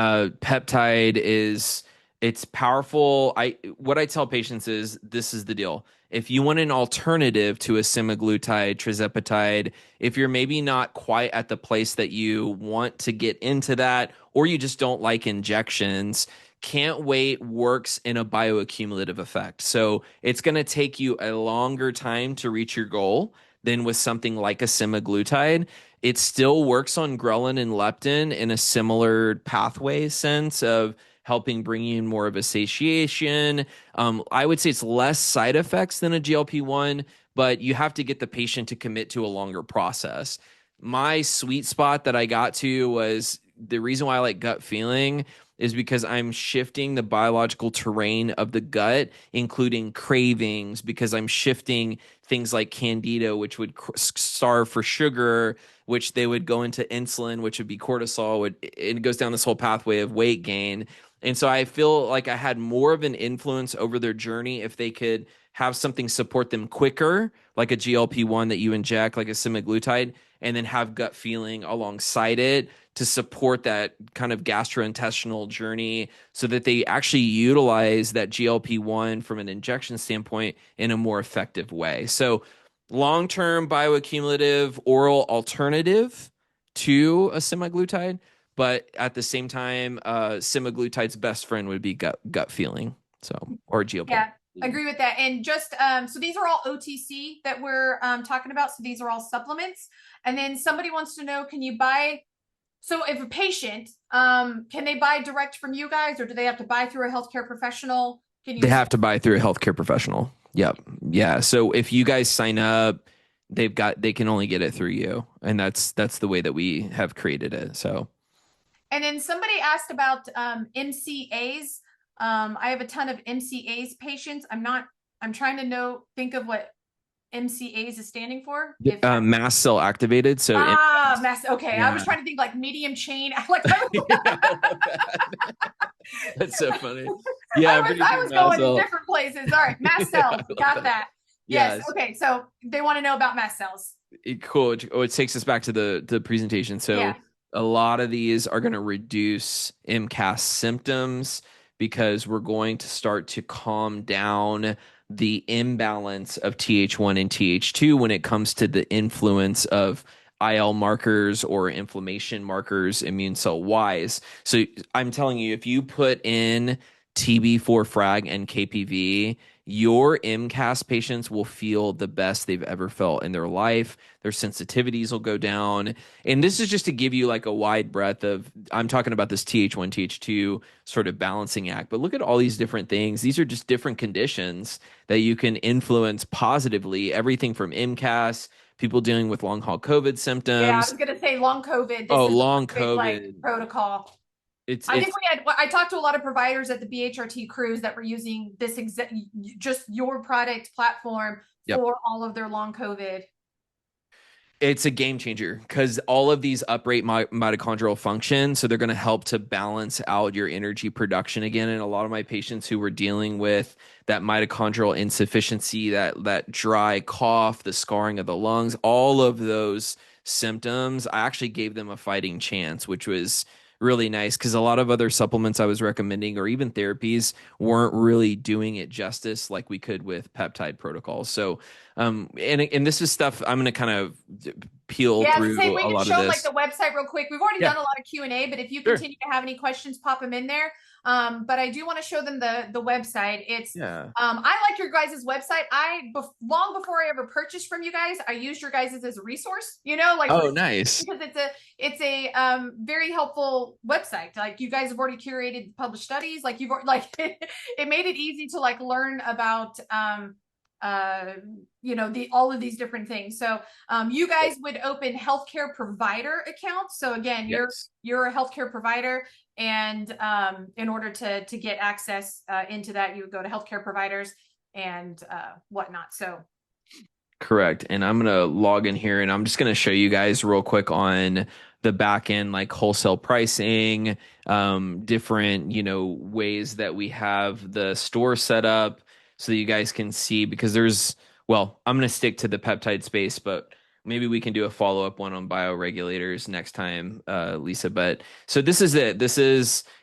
peptide is it's powerful. I what I tell patients is this is the deal. If you want an alternative to a semaglutide, tirzepatide, if you're maybe not quite at the place that you want to get into that, or you just don't like injections, can't wait works in a bioaccumulative effect. So it's going to take you a longer time to reach your goal than with something like a semaglutide. It still works on ghrelin and leptin in a similar pathway sense of helping bring in more of a satiation. I would say it's less side effects than a GLP-1, but you have to get the patient to commit to a longer process. My sweet spot that I got to was the reason why I like gut feeling is because I'm shifting the biological terrain of the gut, including cravings, because I'm shifting things like candida, which would starve for sugar, which they would go into insulin, which would be cortisol. It goes down this whole pathway of weight gain. And so I feel like I had more of an influence over their journey if they could have something support them quicker, like a GLP-1 that you inject, like a semaglutide, and then have gut feeling alongside it to support that kind of gastrointestinal journey so that they actually utilize that GLP-1 from an injection standpoint in a more effective way. So long-term bioaccumulative oral alternative to a semaglutide, but at the same time, semaglutide's best friend would be gut feeling. So, or GLP. Yeah, agree with that. And just so these are all OTC that we're talking about. So these are all supplements. And then somebody wants to know, can you buy? So if a patient, can they buy direct from you guys, or do they have to buy through a healthcare professional? They have to buy through a healthcare professional. Yep. Yeah. So if you guys sign up, they can only get it through you, and that's the way that we have created it. So. And then somebody asked about MCAs. I have a ton of MCAs patients. I'm trying to think of what MCAs is standing for. Mast cell activated. So mast. Okay, yeah. I was trying to think like medium chain. Like that's so funny. Yeah, I was going to different places. All right, mast cells. Got that. Yes. Okay, so they want to know about mast cells. Cool. It takes us back to the presentation. So. Yeah. A lot of these are going to reduce MCAS symptoms because we're going to start to calm down the imbalance of Th1 and Th2 when it comes to the influence of IL markers or inflammation markers immune cell wise. So I'm telling you, if you put in TB4 frag and KPV, your MCAS patients will feel the best they've ever felt in their life. Their sensitivities will go down. And this is just to give you like a wide breadth of, I'm talking about this Th1, Th2 sort of balancing act, but look at all these different things. These are just different conditions that you can influence positively. Everything from MCAS, people dealing with long haul COVID symptoms. Yeah, I was going to say long COVID. Long COVID. Like, protocol. I talked to a lot of providers at the BHRT cruise that were using this just your product platform for all of their long COVID. It's a game changer because all of these uprate mitochondrial function. So they're going to help to balance out your energy production again. And a lot of my patients who were dealing with that mitochondrial insufficiency, that dry cough, the scarring of the lungs, all of those symptoms, I actually gave them a fighting chance, which was really nice because a lot of other supplements I was recommending or even therapies weren't really doing it justice like we could with peptide protocols. So, and this is stuff I'm going to kind of peel through a lot of this. We can show like the website real quick. We've already done a lot of Q&A, but if you continue to have any questions, pop them in there. But I do want to show them the website. It's I like your guys' website. Long before I ever purchased from you guys, I used your guys as a resource, like, oh, nice. Because it's a very helpful website. Like you guys have already curated published studies. Like it made it easy to like learn about all of these different things. So you guys would open healthcare provider accounts. So again, you're a healthcare provider, and in order to get access into that, you would go to healthcare providers and whatnot. So correct. And I'm going to log in here and I'm just going to show you guys real quick on the back end, like wholesale pricing, different, ways that we have the store set up so that you guys can see, because I'm going to stick to the peptide space, but maybe we can do a follow-up one on bioregulators next time, Lisa. But so this is it.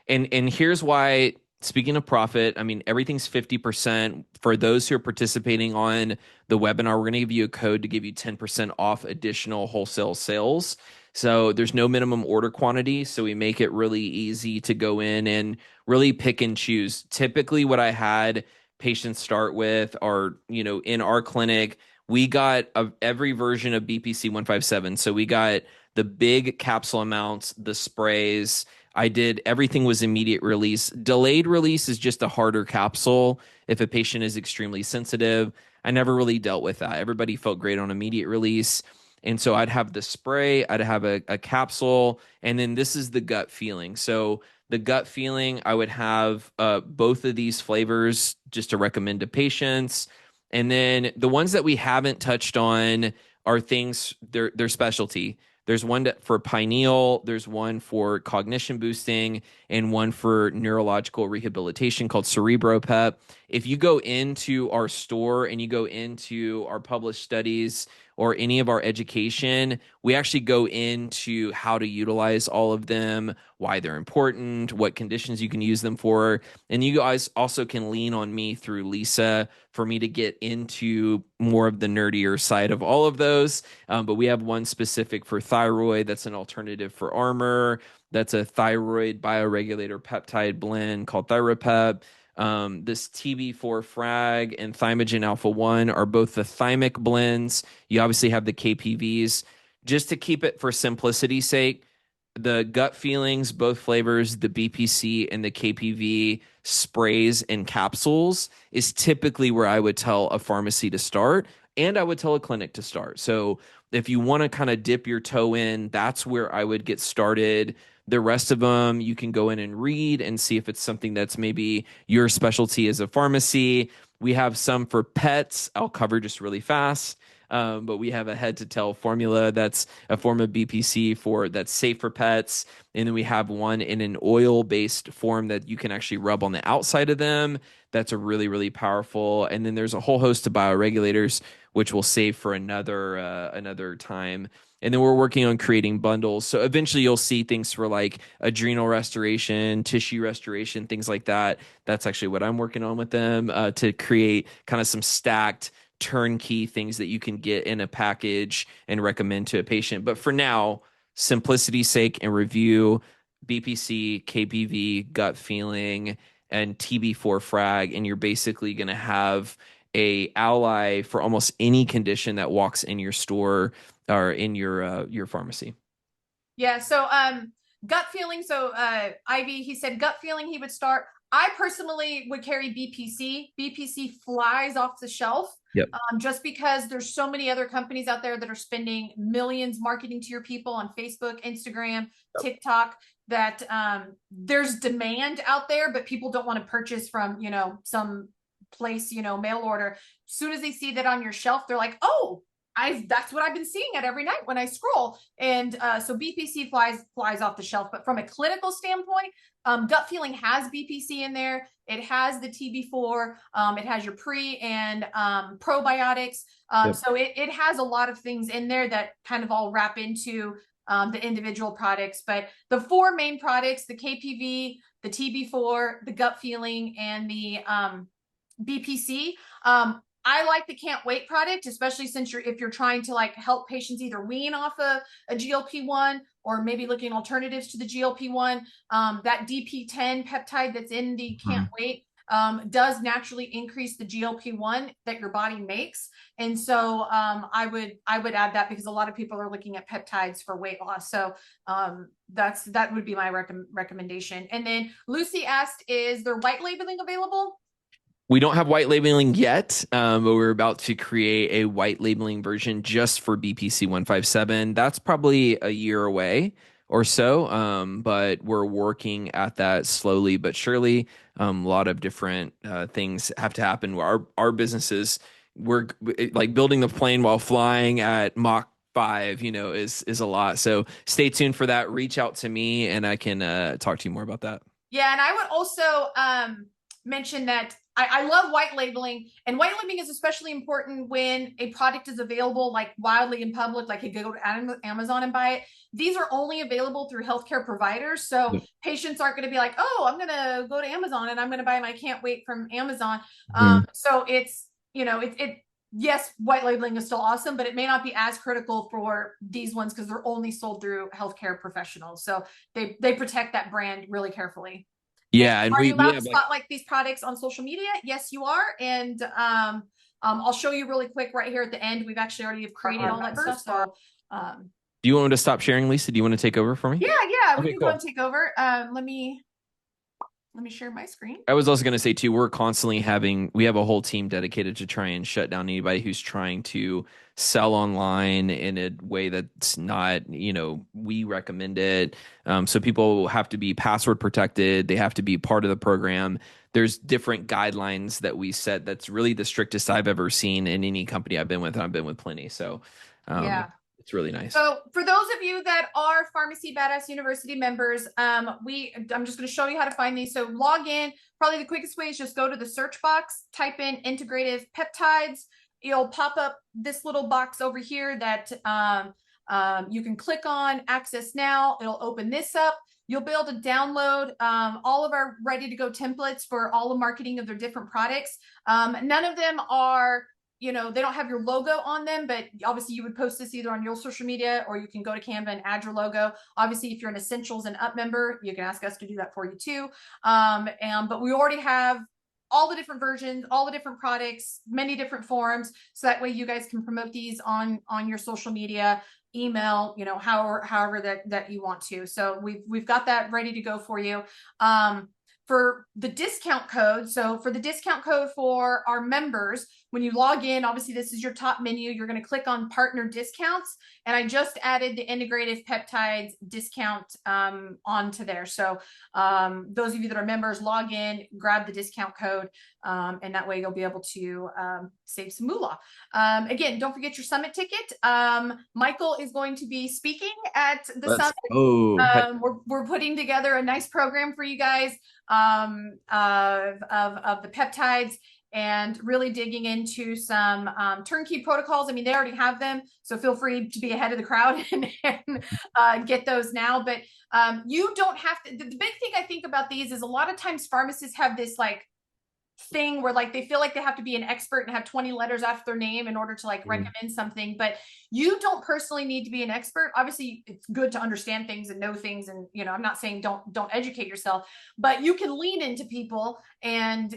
And here's why, speaking of profit, I mean, everything's 50%. For those who are participating on the webinar, we're going to give you a code to give you 10% off additional wholesale sales. So there's no minimum order quantity. So we make it really easy to go in and really pick and choose. Typically what I had patients start with are, in our clinic, we got every version of BPC 157. So we got the big capsule amounts, the sprays. Everything was immediate release. Delayed release is just a harder capsule if a patient is extremely sensitive. I never really dealt with that. Everybody felt great on immediate release. And so I'd have the spray, I'd have a capsule, and then this is the gut feeling. So the gut feeling, I would have both of these flavors just to recommend to patients. And then the ones that we haven't touched on are things, they're specialty. There's one for pineal, there's one for cognition boosting, and one for neurological rehabilitation called CerebroPep. If you go into our store and you go into our published studies or any of our education, we actually go into how to utilize all of them, why they're important, what conditions you can use them for. And you guys also can lean on me through Lisa for me to get into more of the nerdier side of all of those. But we have one specific for thyroid that's an alternative for armor. That's a thyroid bioregulator peptide blend called ThyroPep. This TB4 Frag and Thymogen Alpha 1 are both the thymic blends. You obviously have the KPVs. Just to keep it for simplicity's sake, the gut feelings, both flavors, the BPC and the KPV sprays and capsules is typically where I would tell a pharmacy to start, and I would tell a clinic to start. So if you want to kind of dip your toe in, that's where I would get started. The rest of them, you can go in and read and see if it's something that's maybe your specialty as a pharmacy. We have some for pets. I'll cover just really fast. But we have a head to tail formula that's a form of BPC that's safe for pets. And then we have one in an oil based form that you can actually rub on the outside of them. That's a really, really powerful. And then there's a whole host of bioregulators, which we'll save for another time. And then we're working on creating bundles. So eventually you'll see things for like adrenal restoration, tissue restoration, things like that. That's actually what I'm working on with them to create kind of some stacked turnkey things that you can get in a package and recommend to a patient. But for now, simplicity's sake and review BPC, KPV, gut feeling, and TB4 frag, and you're basically going to have a ally for almost any condition that walks in your store or in your pharmacy. Yeah, so gut feeling. So Ivy, he said gut feeling he would start. I personally would carry BPC. BPC flies off the shelf. Yep. Just because there's so many other companies out there that are spending millions marketing to your people on Facebook, Instagram, TikTok, that there's demand out there, but people don't want to purchase from, some place, mail order. As soon as they see that on your shelf, they're like, oh, that's what I've been seeing it every night when I scroll. And so BPC flies off the shelf. But from a clinical standpoint, gut feeling has BPC in there. It has the TB4. It has your pre and probiotics. Yep. So it has a lot of things in there that kind of all wrap into the individual products. But the four main products, the KPV, the TB4, the gut feeling, and the BPC, I like the can't wait product, especially since if you're trying to like help patients either wean off a GLP-1 or maybe looking alternatives to the GLP-1. That DP10 peptide that's in the can't wait does naturally increase the GLP-1 that your body makes. And so I would add that because a lot of people are looking at peptides for weight loss. So that would be my recommendation. And then Lucy asked, is there white labeling available? We don't have white labeling yet, but we're about to create a white labeling version just for BPC 157. That's probably a year away or so, but we're working at that slowly but surely. A lot of different things have to happen. Our businesses, we're like building the plane while flying at Mach 5, is a lot. So stay tuned for that. Reach out to me and I can talk to you more about that. Yeah, and I would also mention that I love white labeling, and white labeling is especially important when a product is available like wildly in public, like you go to Amazon and buy it. These are only available through healthcare providers. So patients aren't going to be like, oh, I'm going to go to Amazon and I'm going to buy my can't wait from Amazon. So it's, yes, white labeling is still awesome, but it may not be as critical for these ones because they're only sold through healthcare professionals. So they protect that brand really carefully. Yeah, and are you allowed we to have spotlight these products on social media? Yes, you are. And I'll show you really quick right here at the end. We've actually already created all that stuff. So do you want me to stop sharing, Lisa? Do you want to take over for me? Yeah, we Okay, can cool. go and take over. Let me let me share my screen. I was also going to say too, we have a whole team dedicated to try and shut down anybody who's trying to sell online in a way that's not, we recommend it. So people have to be password protected. They have to be part of the program. There's different guidelines that we set. That's really the strictest I've ever seen in any company I've been with. And I've been with plenty. So, Yeah. it's really nice. So for those of you that are Pharmacy Badass University members, I'm just going to show you how to find these. So log in. Probably the quickest way is just go to the search box, type in Integrative Peptides. It'll pop up this little box over here that you can click on, access now. It'll open this up. You'll be able to download all of our ready to go templates for all the marketing of their different products. None of them are, they don't have your logo on them, but obviously you would post this either on your social media or you can go to Canva and add your logo. Obviously, if you're an Essentials and Up member, you can ask us to do that for you too. But we already have all the different versions, all the different products, many different forums. So that way you guys can promote these on your social media, email, however that you want to. So we've got that ready to go for you. For the discount code, so for the discount code for our members, when you log in, obviously this is your top menu. You're going to click on partner discounts, and I just added the Integrative Peptides discount onto there. So those of you that are members, log in, grab the discount code, and that way you'll be able to save some moolah. Again, don't forget your summit ticket. Michael is going to be speaking at the summit. We're putting together a nice program for you guys of the peptides and really digging into some turnkey protocols. I mean, they already have them, so feel free to be ahead of the crowd and get those now. But you don't have to. The big thing I think about these is a lot of times pharmacists have this like thing where like they feel like they have to be an expert and have 20 letters after their name in order to like recommend something, but you don't personally need to be an expert. Obviously it's good to understand things and know things, and I'm not saying don't educate yourself, but you can lean into people and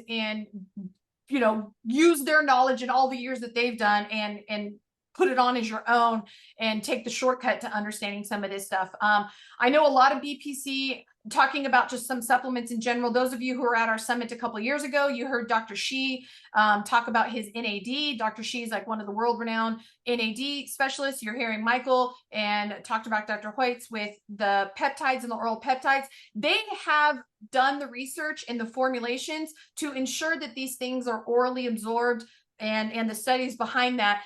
use their knowledge and all the years that they've done and put it on as your own and take the shortcut to understanding some of this stuff. I know a lot of BPC talking about just some supplements in general. Those of you who were at our summit a couple of years ago, you heard Dr. Shi talk about his NAD. Dr. Shi is like one of the world-renowned NAD specialists. You're hearing Michael and talked about Dr. Hoyt's with the peptides and the oral peptides. They have done the research and the formulations to ensure that these things are orally absorbed, and the studies behind that.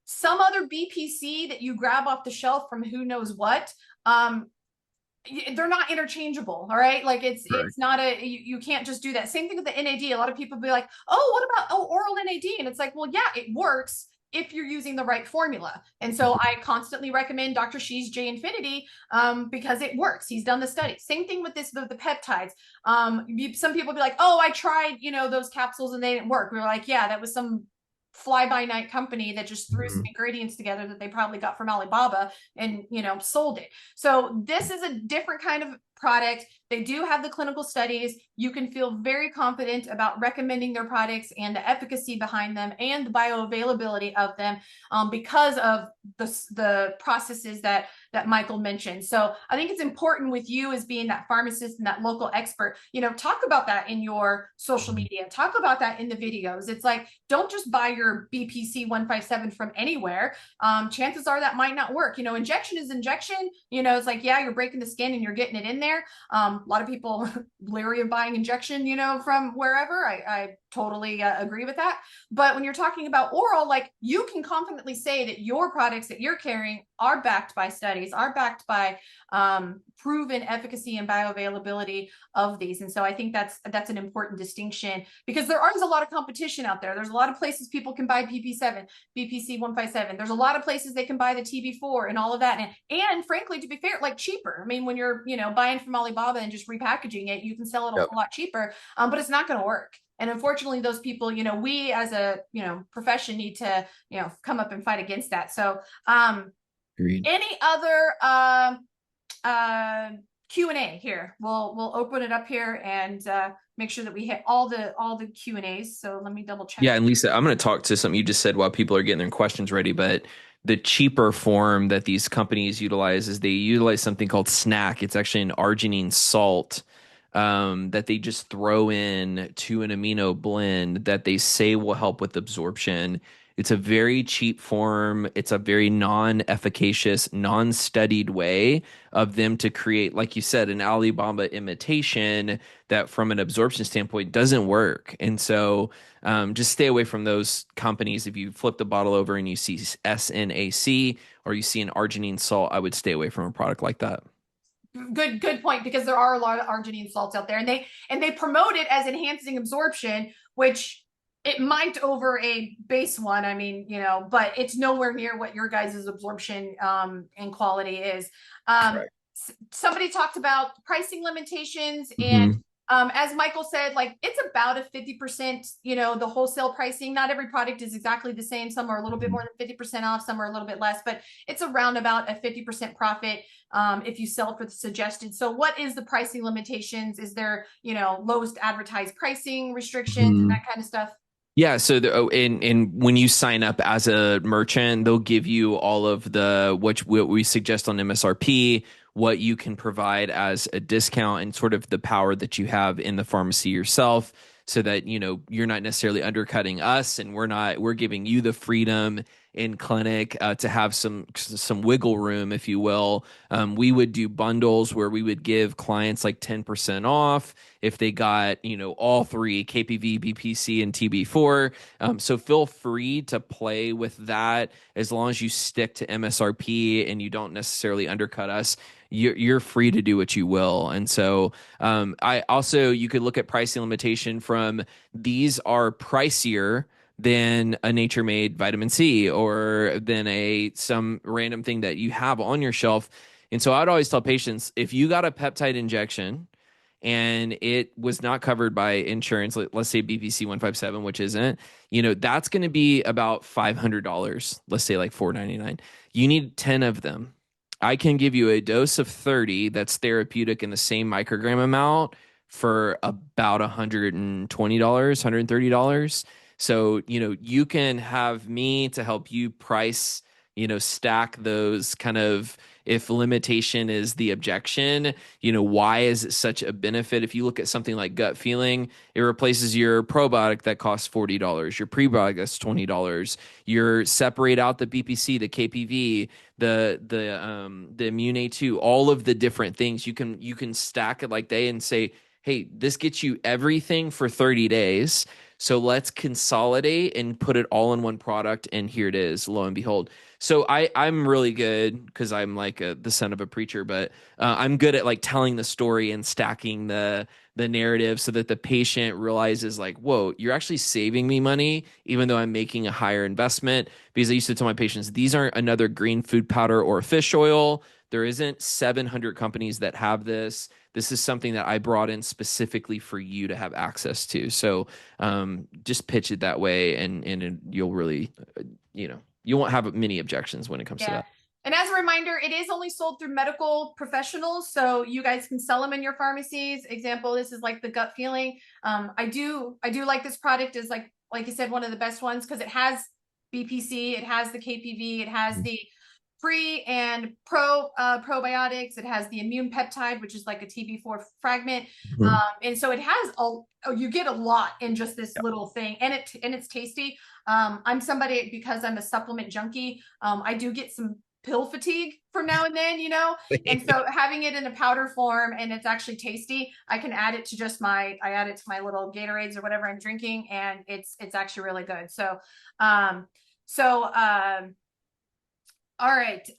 Some other BPC that you grab off the shelf from who knows what, they're not interchangeable. All right. Like it's not you can't just do that. Same thing with the NAD. A lot of people be like, oh, what about oral NAD? And it's like, well, yeah, it works if you're using the right formula. And so I constantly recommend Dr. Shi's J Infinity because it works. He's done the study. Same thing with the peptides. Some people be like, oh, I tried, those capsules and they didn't work. We were like, yeah, that was some fly-by-night company that just threw some ingredients together that they probably got from Alibaba and sold it. So this is a different kind of product. They do have the clinical studies. You can feel very confident about recommending their products and the efficacy behind them and the bioavailability of them because of the processes that Michael mentioned. So I think it's important with you as being that pharmacist and that local expert, talk about that in your social media, talk about that in the videos. It's like, don't just buy your BPC 157 from anywhere. Chances are that might not work. Injection is injection. It's like, yeah, you're breaking the skin and you're getting it in there. A lot of people leery of buying injection, from wherever. I totally agree with that. But when you're talking about oral, like you can confidently say that your products that you're carrying are backed by studies, are backed by proven efficacy and bioavailability of these. And so I think that's an important distinction because there is a lot of competition out there. There's a lot of places people can buy PP7, BPC 157. There's a lot of places they can buy the TB4 and all of that. And frankly, to be fair, like cheaper. I mean, when you're, buying from Alibaba and just repackaging it, you can sell it a whole lot cheaper, but it's not going to work. And unfortunately, those people, we as a, profession need to, come up and fight against that. So, any other Q&A here? We'll open it up here and make sure that we hit all the Q&As. So let me double check. Yeah, and Lisa, I'm going to talk to something you just said while people are getting their questions ready, but the cheaper form that these companies utilize is they utilize something called SNAC. It's actually an arginine salt that they just throw in to an amino blend that they say will help with absorption. It's a very cheap form. It's a very non-efficacious, non-studied way of them to create, like you said, an Alibaba imitation that from an absorption standpoint doesn't work. And so just stay away from those companies. If you flip the bottle over and you see SNAC or you see an arginine salt, I would stay away from a product like that. Good point, because there are a lot of arginine salts out there, and they promote it as enhancing absorption, which it might over a base one. I mean, but it's nowhere near what your guys' absorption and quality is. um Correct. Somebody talked about pricing limitations, and Hmm. as Michael said, like, it's about a 50%, the wholesale pricing. Not every product is exactly the same. Some are a little bit more than 50% off, some are a little bit less, but it's around about a 50% profit if you sell it for the suggested. So what is the pricing limitations? Is there, lowest advertised pricing restrictions and Hmm. that kind of stuff? Yeah, so and when you sign up as a merchant, they'll give you all of the what we suggest on MSRP, what you can provide as a discount, and sort of the power that you have in the pharmacy yourself, so that you're not necessarily undercutting us, and we're giving you the freedom in clinic to have some wiggle room, if you will. We would do bundles where we would give clients like 10% off if they got, all three KPV, BPC, and TB4. So feel free to play with that as long as you stick to MSRP and you don't necessarily undercut us. You're free to do what you will. And so I also, you could look at pricing limitation from these are pricier than a nature made vitamin C or than some random thing that you have on your shelf. And so I'd always tell patients, if you got a peptide injection and it was not covered by insurance, let's say BPC 157, which isn't, that's going to be about $500. Let's say like $499. You need 10 of them. I can give you a dose of 30 that's therapeutic in the same microgram amount for about $120, $130. So, you can have me to help you price, stack those kind of, if limitation is the objection, why is it such a benefit? If you look at something like gut feeling, it replaces your probiotic that costs $40, your prebiotic that's $20. You separate out the BPC, the KPV, the Immune A2, all of the different things. You can stack it like they and say, hey, this gets you everything for 30 days. So let's consolidate and put it all in one product, and here it is, lo and behold. So I'm really good because I'm like the son of a preacher, but I'm good at like telling the story and stacking the narrative so that the patient realizes like, whoa, you're actually saving me money, even though I'm making a higher investment. Because I used to tell my patients, these aren't another green food powder or fish oil. There isn't 700 companies that have this. This is something that I brought in specifically for you to have access to. So just pitch it that way, and you'll really, you won't have many objections when it comes to Yeah. that. And as a reminder, it is only sold through medical professionals, so you guys can sell them in your pharmacies. Example, this is like the gut feeling. I do like this product, is like you said, one of the best ones, because it has BPC, it has the KPV, it has the pre and probiotics, it has the immune peptide, which is like a TB4 fragment. Mhm. And so it has you get a lot in just this little thing, and it's tasty. I'm somebody, because I'm a supplement junkie, I do get some pill fatigue from now and then, and so having it in a powder form and it's actually tasty, I can add it to I add it to my little Gatorades or whatever I'm drinking, and it's actually really good. So um so all right.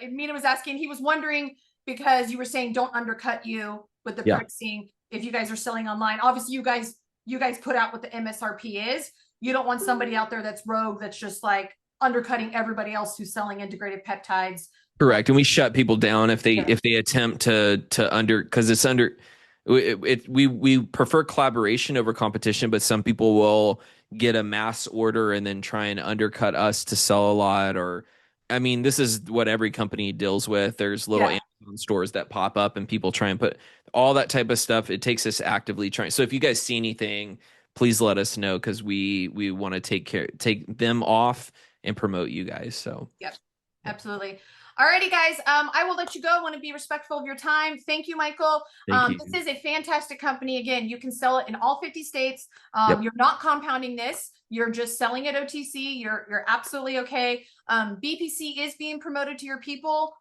Mina was asking, he was wondering, because you were saying don't undercut you with the Yeah. pricing if you guys are selling online. Obviously, you guys put out what the MSRP is. You don't want somebody out there that's rogue, that's just like undercutting everybody else who's selling integrated peptides. Like, Correct. And we shut people down if they yeah, if they attempt to under, because it's under we prefer collaboration over competition, but some people will get a mass order and then try and undercut us to sell a lot. Or I mean, this is what every company deals with. There's little yeah, Amazon stores that pop up and people try and put all that type of stuff. It takes us actively trying. So if you guys see anything, please let us know, because we want to take them off and promote you guys. So yep, yeah. absolutely. Alrighty, guys. I will let you go. I want to be respectful of your time. Thank you, Michael. Thank This you. is a fantastic company. Again, you can sell it in all 50 states. Yep. You're not compounding this. You're just selling it OTC. You're absolutely okay. BPC is being promoted to your people.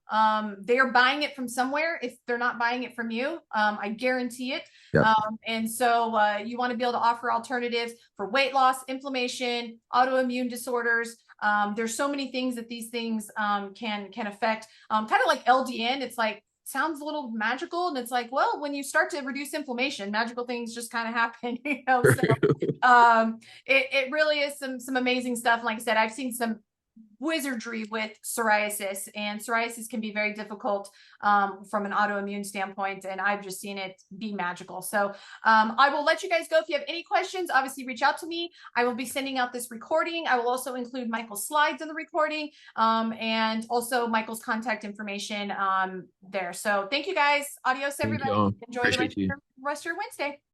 They are buying it from somewhere. If they're not buying it from you, I guarantee it. Yep. And so you want to be able to offer alternatives for weight loss, inflammation, autoimmune disorders. There's so many things that these things can affect. Kind of like LDN, it's like sounds a little magical, and it's like, well, when you start to reduce inflammation, magical things just kind of happen, you know. So it really is some amazing stuff. Like I said, I've seen some wizardry with psoriasis, and psoriasis can be very difficult from an autoimmune standpoint, and I've just seen it be magical. So I will let you guys go. If you have any questions, obviously reach out to me. I will be sending out this recording. I will also include Michael's slides in the recording, and also Michael's contact information there. So thank you, guys. Adios, Thank everybody. you all. Enjoy the Appreciate you. rest of your Wednesday.